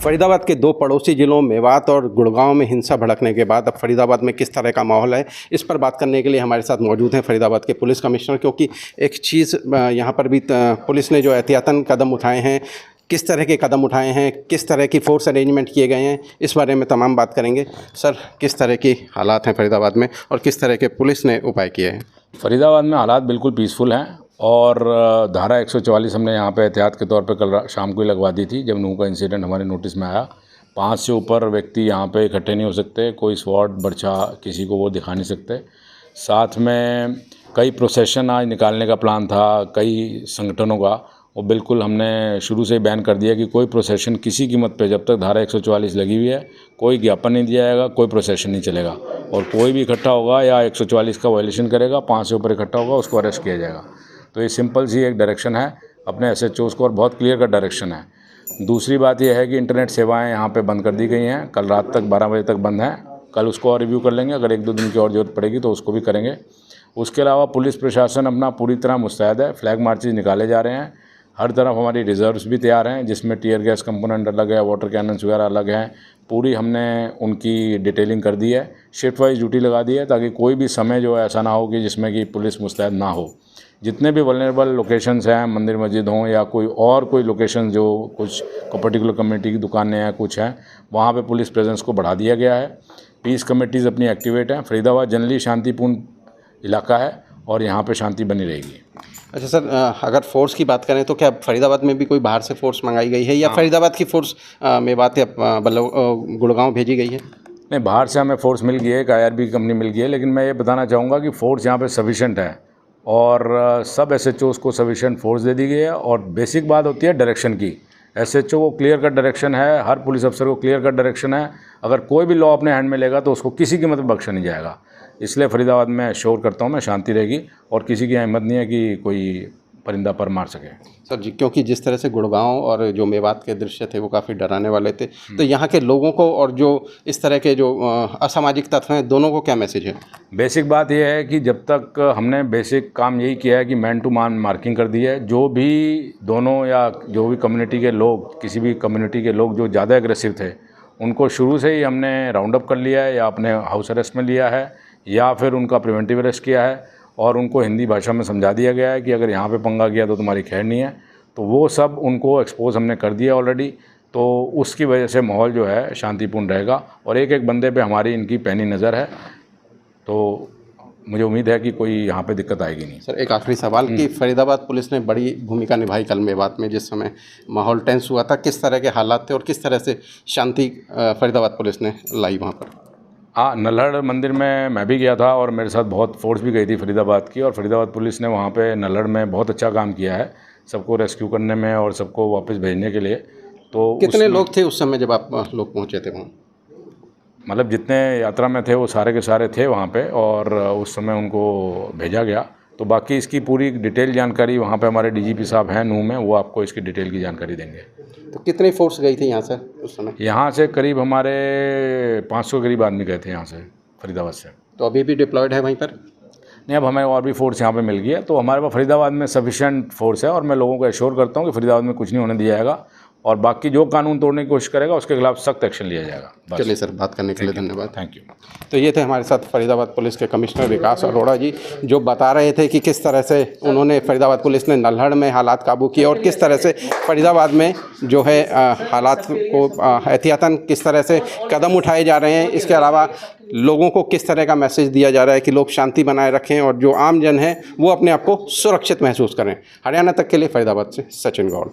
फरीदाबाद के दो पड़ोसी जिलों मेवात और गुड़गांव में हिंसा भड़कने के बाद अब फरीदाबाद में किस तरह का माहौल है, इस पर बात करने के लिए हमारे साथ मौजूद हैं फरीदाबाद के पुलिस कमिश्नर। क्योंकि एक चीज़ यहाँ पर भी पुलिस ने जो एहतियातन कदम उठाए हैं, किस तरह के कदम उठाए हैं, किस तरह की फोर्स अरेंजमेंट किए गए हैं, इस बारे में तमाम बात करेंगे। सर, किस तरह की हालात हैं फरीदाबाद में और किस तरह के पुलिस ने उपाय किए हैं? फरीदाबाद में हालात बिल्कुल पीसफुल हैं और धारा 144 हमने यहाँ पे एहतियात के तौर पे कल शाम को ही लगवा दी थी जब नूह का इंसिडेंट हमारे नोटिस में आया। 5 से ऊपर व्यक्ति यहाँ पे इकट्ठे नहीं हो सकते, कोई स्वॉर्ड बर्छा किसी को वो दिखा नहीं सकते। साथ में कई प्रोसेशन आज निकालने का प्लान था कई संगठनों का, वो बिल्कुल हमने शुरू से ही बैन कर दिया कि कोई प्रोसेशन किसी कीमत पे, जब तक धारा 144 लगी हुई है, कोई ज्ञापन नहीं दिया जाएगा, कोई प्रोसेशन नहीं चलेगा। और कोई भी इकट्ठा होगा या 144 का वायलेशन करेगा, 5 से ऊपर इकट्ठा होगा, उसको अरेस्ट किया जाएगा। तो ये सिंपल सी एक डायरेक्शन है अपने SHOs को और बहुत क्लियर का डायरेक्शन है। दूसरी बात यह है कि इंटरनेट सेवाएँ यहाँ पर बंद कर दी गई हैं, कल रात तक 12 बजे तक बंद हैं। कल उसको और रिव्यू कर लेंगे, अगर 1-2 दिन की और ज़रूरत पड़ेगी तो उसको भी करेंगे। उसके अलावा पुलिस प्रशासन अपना पूरी तरह मुस्तैद है, फ्लैग मार्चेज निकाले जा रहे हैं, हर तरफ हमारी रिजर्व्स भी तैयार हैं जिसमें टीयर गैस कंपोनेंट अलग है, वाटर कैनन्स वगैरह अलग हैं। पूरी हमने उनकी डिटेलिंग कर दी है, शिफ्ट वाइज ड्यूटी लगा दी है ताकि कोई भी समय जो है ऐसा ना हो कि जिसमें कि पुलिस मुस्तैद ना हो। जितने भी वल्नरेबल लोकेशंस हैं, मंदिर मस्जिद हों या कोई लोकेशन जो कुछ पर्टिकुलर कम्युनिटी की दुकानें हैं, कुछ हैं, वहाँ पे पुलिस प्रेजेंस को बढ़ा दिया गया है। पीस कमेटीज़ अपनी एक्टिवेट हैं। फरीदाबाद जनरली शांतिपूर्ण इलाका है और यहाँ पे शांति बनी रहेगी। अच्छा सर, अगर फोर्स की बात करें तो क्या फरीदाबाद में भी कोई बाहर से फोर्स मंगाई गई है या फरीदाबाद की फोर्स मेवात या गुड़गांव भेजी गई है? नहीं, बाहर से हमें फोर्स मिल गई है, एक IRB कंपनी मिल गई है, लेकिन मैं ये बताना चाहूँगा कि फोर्स यहाँ पे सफिशेंट है और सब SHOs को सफिशेंट फोर्स दे दी गई है। और बेसिक बात होती है डायरेक्शन की। SHO को क्लियर कट डायरेक्शन है, हर पुलिस अफसर को क्लियर कट डायरेक्शन है, अगर कोई भी लॉ अपने हैंड में लेगा तो उसको किसी कीमत पर बख्शा नहीं जाएगा। इसलिए फरीदाबाद में श्योर करता हूँ मैं, शांति रहेगी और किसी की हिम्मत नहीं है कि कोई परिंदा पर मार सके। सर जी, क्योंकि जिस तरह से गुड़गांव और जो मेवात के दृश्य थे वो काफ़ी डराने वाले थे, तो यहाँ के लोगों को और जो इस तरह के जो असामाजिक तत्व हैं, दोनों को क्या मैसेज है? बेसिक बात यह है कि जब तक हमने बेसिक काम यही किया है कि मैन टू मैन मार्किंग कर दी है, जो भी दोनों या जो भी कम्युनिटी के लोग, किसी भी कम्युनिटी के लोग जो ज़्यादा एग्रेसिव थे, उनको शुरू से ही हमने राउंड अप कर लिया है या अपने हाउस अरेस्ट में लिया है या फिर उनका प्रिवेंटिव अरेस्ट किया है और उनको हिंदी भाषा में समझा दिया गया है कि अगर यहाँ पे पंगा किया तो तुम्हारी खैर नहीं है। तो वो सब उनको एक्सपोज हमने कर दिया ऑलरेडी। तो उसकी वजह से माहौल जो है शांतिपूर्ण रहेगा और एक एक बंदे पे हमारी इनकी पैनी नज़र है, तो मुझे उम्मीद है कि कोई यहाँ पे दिक्कत आएगी नहीं। सर, एक आखिरी सवाल कि फरीदाबाद पुलिस ने बड़ी भूमिका निभाई कल मेवात में, जिस समय माहौल टेंस हुआ था, किस तरह के हालात थे और किस तरह से शांति फरीदाबाद पुलिस ने लाई वहाँ पर? हाँ, नल्हड़ मंदिर में मैं भी गया था और मेरे साथ बहुत फोर्स भी गई थी फरीदाबाद की, और फरीदाबाद पुलिस ने वहाँ पे नल्हड़ में बहुत अच्छा काम किया है सबको रेस्क्यू करने में और सबको वापस भेजने के लिए। तो कितने लोग थे उस समय जब आप लोग पहुँचे थे वहाँ? मतलब जितने यात्रा में थे वो सारे के सारे थे वहाँ पे और उस समय उनको भेजा गया। तो बाकी इसकी पूरी डिटेल जानकारी वहाँ पे हमारे DGP साहब हैं नूह में, वो आपको इसकी डिटेल की जानकारी देंगे। तो कितनी फोर्स गई थी यहाँ से उस समय? यहाँ से करीब हमारे 500 करीब आदमी गए थे यहाँ से फरीदाबाद से। तो अभी भी डिप्लॉयड है वहीं पर? नहीं, अब हमें और भी फोर्स यहाँ पे मिल गई है, तो हमारे पास फरीदाबाद में सफिशिएंट फोर्स है और मैं लोगों को एश्योर करता हूँ कि फरीदाबाद में कुछ नहीं होने दिया जाएगा और बाकी जो कानून तोड़ने की कोशिश करेगा उसके खिलाफ सख्त एक्शन लिया जाएगा। चलिए सर, बात करने के लिए धन्यवाद। Thank you. तो ये थे हमारे साथ फरीदाबाद पुलिस के कमिश्नर विकास अरोड़ा जी, जो बता रहे थे कि किस तरह से उन्होंने फरीदाबाद पुलिस ने नल्हड़ में हालात काबू किए और किस तरह से फरीदाबाद में जो है हालात को एहतियातन किस तरह से कदम उठाए जा रहे हैं। इसके अलावा लोगों को किस तरह का मैसेज दिया जा रहा है कि लोग शांति बनाए रखें और जो आम जन है वो अपने आप को सुरक्षित महसूस करें। हरियाणा तक के लिए फरीदाबाद से सचिन गौड़।